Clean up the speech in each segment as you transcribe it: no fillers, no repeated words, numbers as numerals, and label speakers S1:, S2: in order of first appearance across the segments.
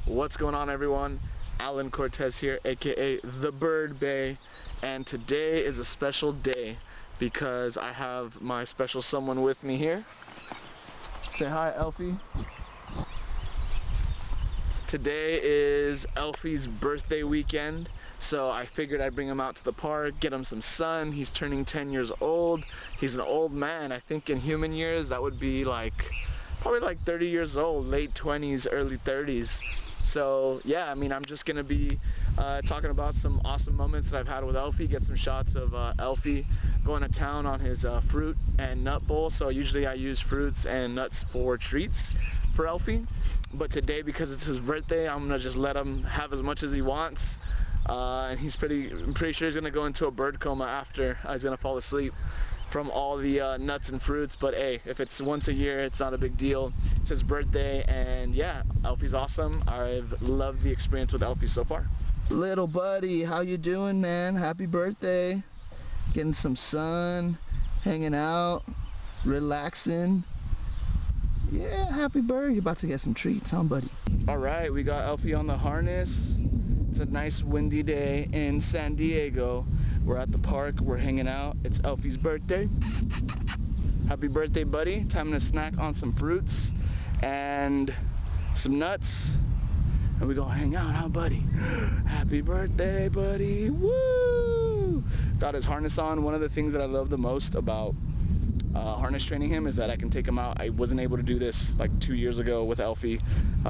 S1: What's going on, everyone? Alan Cortez here, aka the Bird Bay, and today is a special day because I have my special someone with me here. Say hi, Elfie. Today is Elfie's birthday weekend, so I figured I'd bring him out to the park, get him some sun. He's turning 10 years old. He's an old man. I think in human years that would be probably like 30 years old, late 20s, early 30s. So yeah, I mean, I'm just gonna be talking about some awesome moments that I've had with Elfie, get some shots of Elfie going to town on his fruit and nut bowl. So usually I use fruits and nuts for treats for Elfie, but today, because it's his birthday, I'm gonna just let him have as much as he wants. And I'm pretty sure he's gonna go into a bird coma after. He's gonna fall asleep from all the nuts and fruits, but hey, if it's once a year, it's not a big deal. It's his birthday, and yeah, Elfie's awesome. I've loved the experience with Elfie so far.
S2: Little buddy, how you doing, man? Happy birthday. Getting some sun, hanging out, relaxing. Yeah, happy bird. You're about to get some treats, huh, buddy?
S1: All right, we got Elfie on the harness. It's a nice windy day in San Diego. We're at the park, we're hanging out. It's Elfie's birthday. Happy birthday, buddy. Time to snack on some fruits and some nuts. And we gonna hang out, huh, buddy? Happy birthday, buddy. Woo! Got his harness on. One of the things that I love the most about harness training him is that I can take him out. I wasn't able to do this like 2 years ago with Elfie,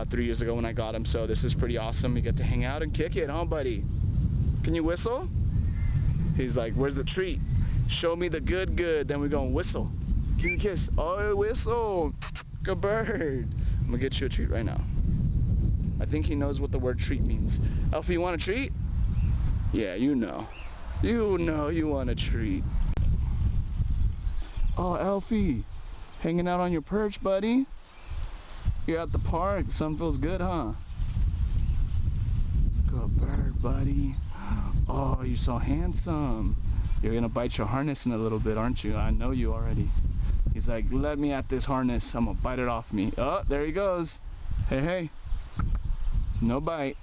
S1: 3 years ago when I got him. So this is pretty awesome. You get to hang out and kick it, huh, buddy? Can you whistle? He's like, where's the treat? Show me the good. Then we gonna whistle. Give me a kiss. Oh, whistle. Good bird. I'm gonna get you a treat right now. I think he knows what the word treat means. Elfie, you want a treat? Yeah, you know. You know you want a treat. Oh, Elfie, hanging out on your perch, buddy. You're at the park. Sun feels good, huh? Good bird, buddy. Oh, you're so handsome. You're gonna bite your harness in a little bit, aren't you? I know you already. He's like, let me at this harness. I'm gonna bite it off me. Oh, there he goes. Hey. No bite.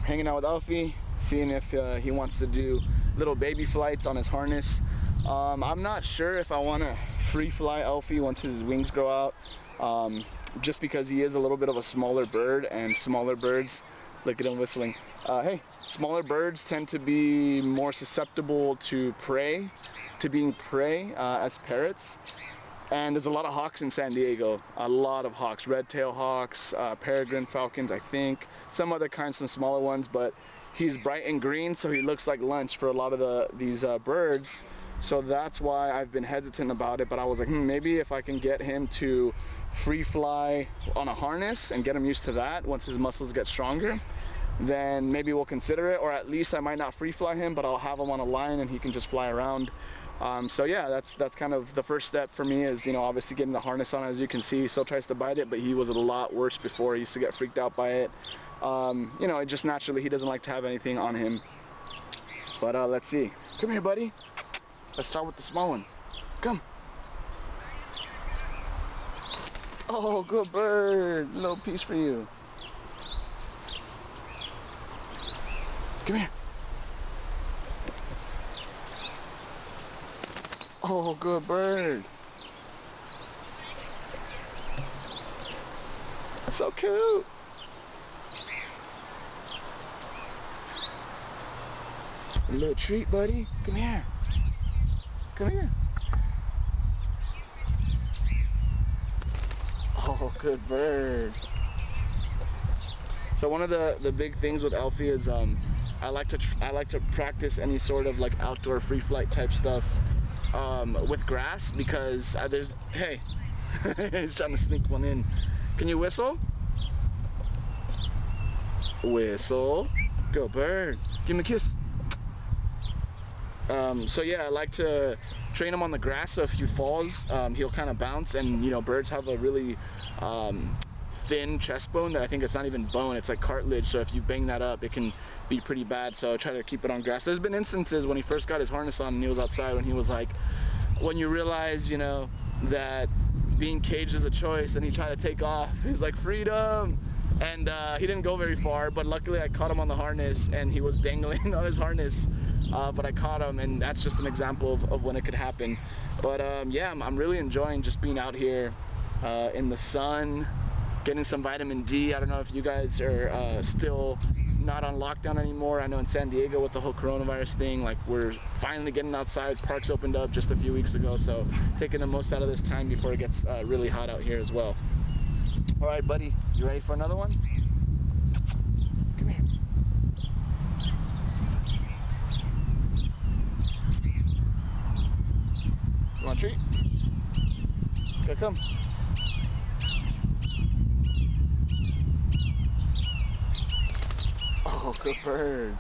S1: Hanging out with Elfie, seeing if he wants to do little baby flights on his harness. I'm not sure if I want to free fly Elfie once his wings grow out, just because he is a little bit of a smaller bird, and smaller birds, look at him whistling. Hey, smaller birds tend to be more susceptible to being prey as parrots. And there's a lot of hawks in San Diego, a lot of hawks, red-tailed hawks, peregrine falcons, I think, some other kinds, some smaller ones, but he's bright and green, so he looks like lunch for a lot of these birds. So that's why I've been hesitant about it, but I was like, maybe if I can get him to free fly on a harness and get him used to that once his muscles get stronger, then maybe we'll consider it, or at least I might not free fly him, but I'll have him on a line and he can just fly around. So yeah, that's kind of the first step for me is, obviously getting the harness on. As you can see, he still tries to bite it, but he was a lot worse before. He used to get freaked out by it. It just naturally, he doesn't like to have anything on him. But let's see. Come here, buddy. Let's start with the small one. Come. Oh, good bird. Little piece for you. Come here. Oh, good bird. So cute. A little treat, buddy. Come here. Come here. Oh, good bird. So one of the big things with Elfie is I like to practice any sort of like outdoor free flight type stuff with grass, because hey, he's trying to sneak one in. Can you whistle? Whistle. Go bird. Give him a kiss. So yeah, I like to train him on the grass, so if he falls, he'll kind of bounce, and birds have a really thin chest bone that I think it's not even bone, it's like cartilage, so if you bang that up, it can be pretty bad. So I try to keep it on grass. There's been instances when he first got his harness on and he was outside, when he was like, when you realize, you know, that being caged is a choice, and he tried to take off, he's like, freedom, And he didn't go very far, but luckily I caught him on the harness and he was dangling on his harness, but I caught him, and that's just an example of when it could happen. But yeah, I'm really enjoying just being out here in the sun, getting some vitamin D. I don't know if you guys are still not on lockdown anymore. I know in San Diego with the whole coronavirus thing, like we're finally getting outside. Parks opened up just a few weeks ago, so taking the most out of this time before it gets really hot out here as well. All right, buddy, you ready for another one? Come here. You want a treat? Okay, come. Oh, good bird.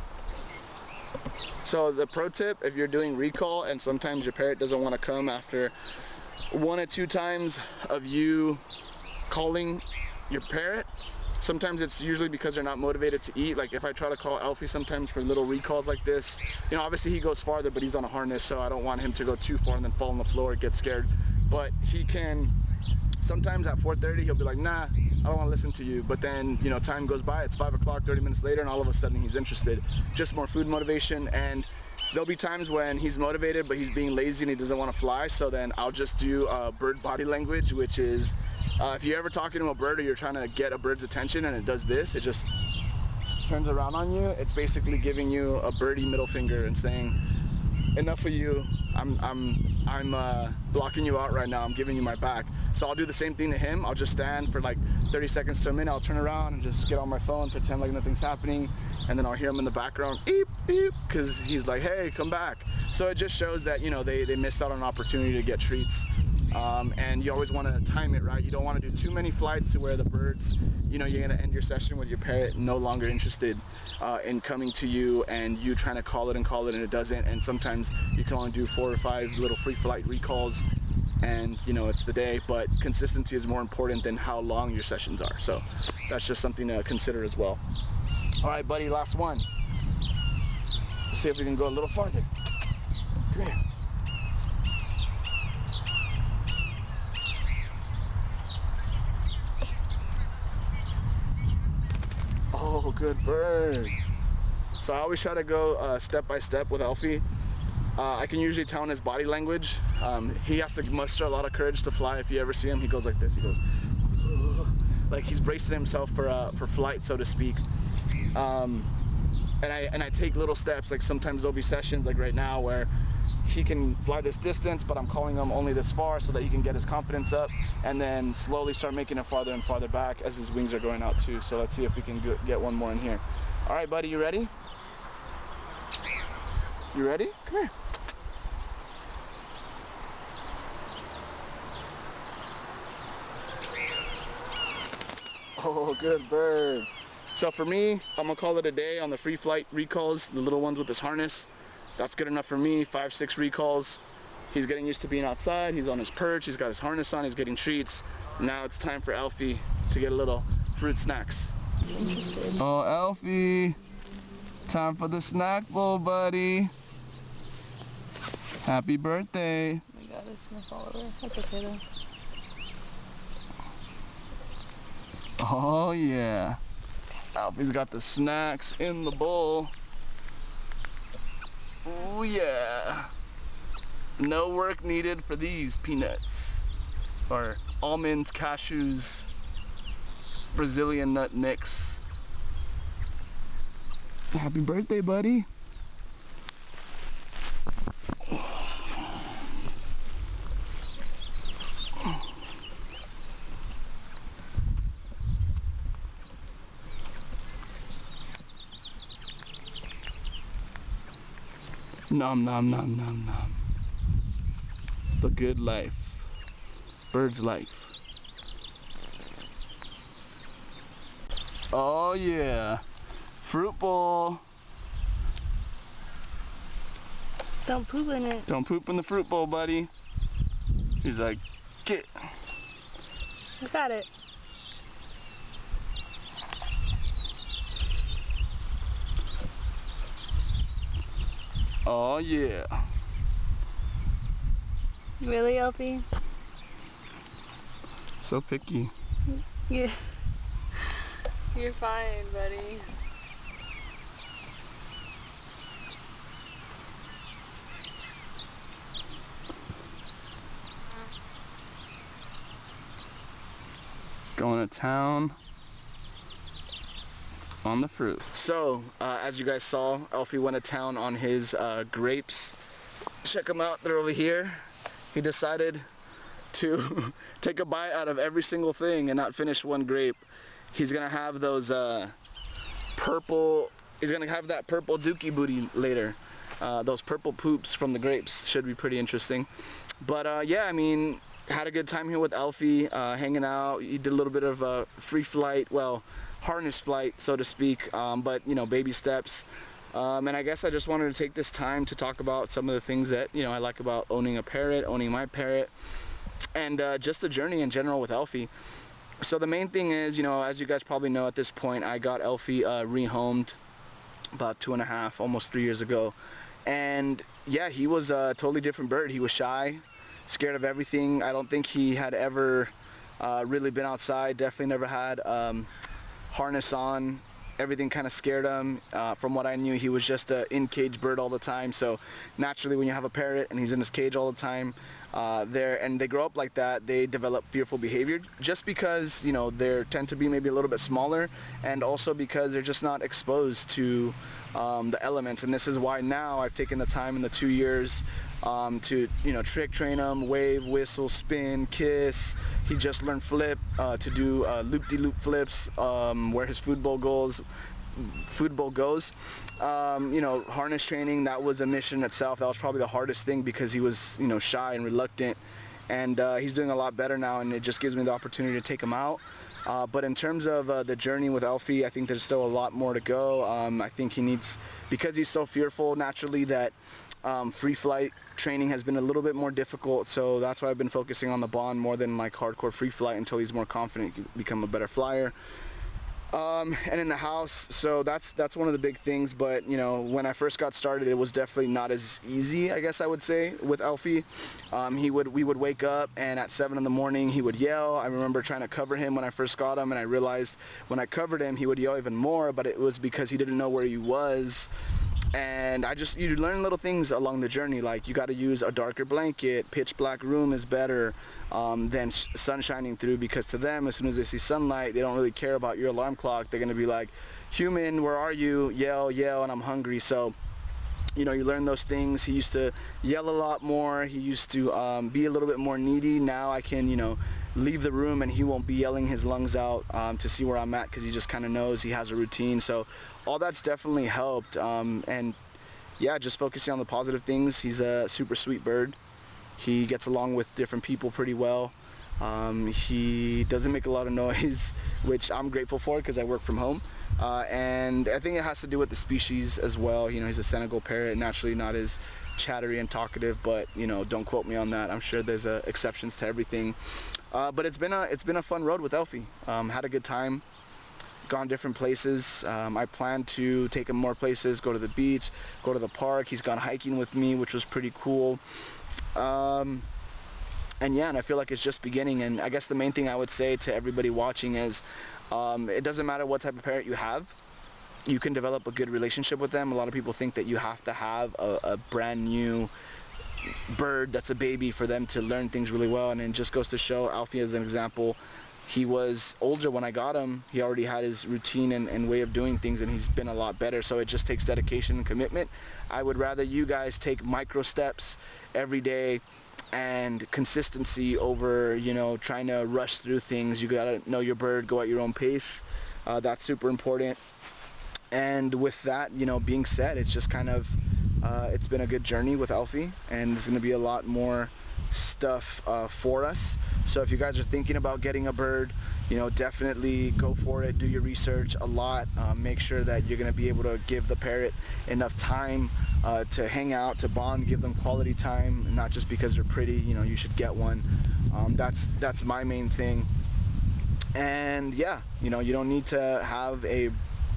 S1: So the pro tip, if you're doing recall and sometimes your parrot doesn't want to come after 1 or 2 times of you calling your parrot, sometimes it's usually because they're not motivated to eat. Like if I try to call Elfie sometimes for little recalls like this, you know, obviously he goes farther, but he's on a harness, so I don't want him to go too far and then fall on the floor and get scared. But he can, sometimes at 4:30 he'll be like, nah, I don't want to listen to you. But then, you know, time goes by, it's 5 o'clock, 30 minutes later, and all of a sudden he's interested. Just more food motivation. And there'll be times when he's motivated but he's being lazy and he doesn't want to fly, so then I'll just do bird body language, which is if you're ever talking to a bird or you're trying to get a bird's attention and it does this, it just turns around on you. It's basically giving you a birdie middle finger and saying, enough of you, I'm blocking you out right now, I'm giving you my back. So I'll do the same thing to him. I'll just stand for like 30 seconds to a minute, I'll turn around and just get on my phone, pretend like nothing's happening, and then I'll hear him in the background, beep, beep, because he's like, hey, come back. So it just shows that, you know, they missed out on an opportunity to get treats. And you always want to time it right. You don't want to do too many flights to where the birds, you know, you're going to end your session with your parrot no longer interested in coming to you, and you trying to call it and it doesn't. And sometimes you can only do 4 or 5 little free flight recalls, and you know, it's the day, but consistency is more important than how long your sessions are. So that's just something to consider as well. All right, buddy, last one. Let's see if we can go a little farther. Come here. Oh, good bird. So I always try to go step by step with Elfie. I can usually tell in his body language. He has to muster a lot of courage to fly. If you ever see him, he goes like this. He goes, like he's bracing himself for flight, so to speak. And I take little steps. Like sometimes there'll be sessions like right now where he can fly this distance, but I'm calling him only this far so that he can get his confidence up, and then slowly start making it farther and farther back as his wings are going out too. So let's see if we can get one more in here. All right, buddy, you ready? You ready? Come here. Oh, good bird. So for me, I'm gonna call it a day on the free flight recalls, the little ones with this harness. That's good enough for me. 5, 6 recalls. He's getting used to being outside. He's on his perch. He's got his harness on. He's getting treats. Now it's time for Elfie to get a little fruit snacks. Oh, Elfie. Time for the snack bowl, buddy. Happy birthday.
S3: Oh my god, it's gonna fall over. That's okay though.
S1: Oh yeah. Alfie's got the snacks in the bowl. Oh yeah. No work needed for these peanuts. Or almonds, cashews, Brazilian nut mix. Happy birthday, buddy. Nom nom nom nom nom. The good life. Bird's life. Oh yeah. Fruit bowl.
S3: Don't poop in it.
S1: Don't poop in the fruit bowl, buddy. He's like, get.
S3: I got it.
S1: Oh yeah.
S3: Really, Elfie?
S1: So picky.
S3: Yeah. You're fine, buddy.
S1: Going to town on the fruit. So, as you guys saw, Elfie went to town on his grapes. Check them out, they're over here. He decided to take a bite out of every single thing and not finish one grape. He's gonna have those purple, he's gonna have that purple dookie booty later. Those purple poops from the grapes should be pretty interesting. But yeah, I mean, had a good time here with Elfie, hanging out. He did a little bit of a free flight, well, harness flight, so to speak, but you know, baby steps. And I guess I just wanted to take this time to talk about some of the things that, you know, I like about owning a parrot, owning my parrot, and just the journey in general with Elfie. So the main thing is, you know, as you guys probably know at this point, I got Elfie rehomed about 2.5, almost 3 years ago. And yeah, he was a totally different bird. He was shy, scared of everything. I don't think he had ever really been outside. Definitely never had harness on. Everything kind of scared him. From what I knew, he was just an in-cage bird all the time. So naturally, when you have a parrot and he's in his cage all the time, and they grow up like that, they develop fearful behavior just because, you know, they tend to be maybe a little bit smaller, and also because they're just not exposed to the elements. And this is why now I've taken the time in the 2 years to, you know, trick train him, wave, whistle, spin, kiss. He just learned flip, to do loop-de-loop flips, where his food bowl goes. You know, harness training, that was a mission itself. That was probably the hardest thing because he was, you know, shy and reluctant, and he's doing a lot better now, and it just gives me the opportunity to take him out. But in terms of the journey with Elfie, I think there's still a lot more to go. I think he needs, because he's so fearful naturally, that free flight training has been a little bit more difficult, so that's why I've been focusing on the bond more than like hardcore free flight until he's more confident, he can become a better flyer. And in the house, so that's one of the big things. But you know, when I first got started, it was definitely not as easy, I guess I would say, with Elfie. We would wake up, and at 7 in the morning he would yell. I remember trying to cover him when I first got him, and I realized when I covered him he would yell even more, but it was because he didn't know where he was. And you learn little things along the journey, like you got to use a darker blanket. Pitch black room is better than sun shining through, because to them, as soon as they see sunlight, they don't really care about your alarm clock. They're going to be like, human, where are you? Yell, yell, and I'm hungry. So, you know, you learn those things. He used to yell a lot more. He used to be a little bit more needy. Now I can, you know, leave the room and he won't be yelling his lungs out to see where I'm at, because he just kind of knows, he has a routine. So all that's definitely helped. And yeah, just focusing on the positive things. He's a super sweet bird. He gets along with different people pretty well. He doesn't make a lot of noise, which I'm grateful for because I work from home. And I think it has to do with the species as well. You know, he's a Senegal parrot, naturally not as chattery and talkative, but you know, don't quote me on that. I'm sure there's exceptions to everything. But it's been a fun road with Elfie. Had a good time, gone different places. I plan to take him more places, go to the beach, go to the park. He's gone hiking with me, which was pretty cool. And yeah, and I feel like it's just beginning. And I guess the main thing I would say to everybody watching is, it doesn't matter what type of parrot you have. You can develop a good relationship with them. A lot of people think that you have to have a brand new bird that's a baby for them to learn things really well. And it just goes to show, Alfie as an example, he was older when I got him. He already had his routine and way of doing things, and he's been a lot better. So it just takes dedication and commitment. I would rather you guys take micro steps every day and consistency over, you know, trying to rush through things. You gotta know your bird, go at your own pace. That's super important. And with that, you know, being said, it's just kind of it's been a good journey with Elfie, and there's going to be a lot more stuff for us. So if you guys are thinking about getting a bird, you know, definitely go for it. Do your research a lot. Make sure that you're going to be able to give the parrot enough time to hang out, to bond, give them quality time, not just because they're pretty. You know, you should get one. That's my main thing. And yeah, you know, you don't need to have a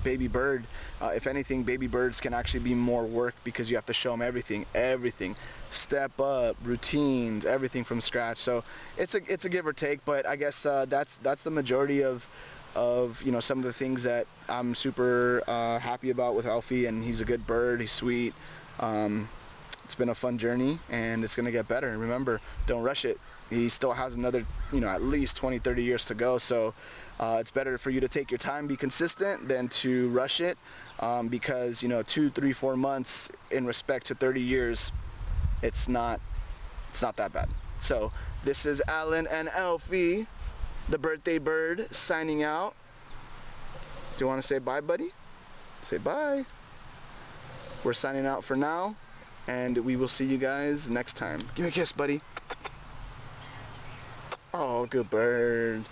S1: baby bird. If anything, baby birds can actually be more work because you have to show them everything, step up, routines, everything from scratch. So it's a give or take, but I guess that's the majority of of, you know, some of the things that I'm super happy about with Elfie, and he's a good bird, he's sweet. It's been a fun journey, and it's gonna get better. And remember, don't rush it. He still has another, you know, at least 20, 30 years to go. So it's better for you to take your time, be consistent, than to rush it, because, you know, 2, 3, 4 months in respect to 30 years, it's not that bad. So this is Alan and Elfie, the birthday bird, signing out. Do you want to say bye, buddy? Say bye. We're signing out for now, and we will see you guys next time. Give me a kiss, buddy. Oh, good bird.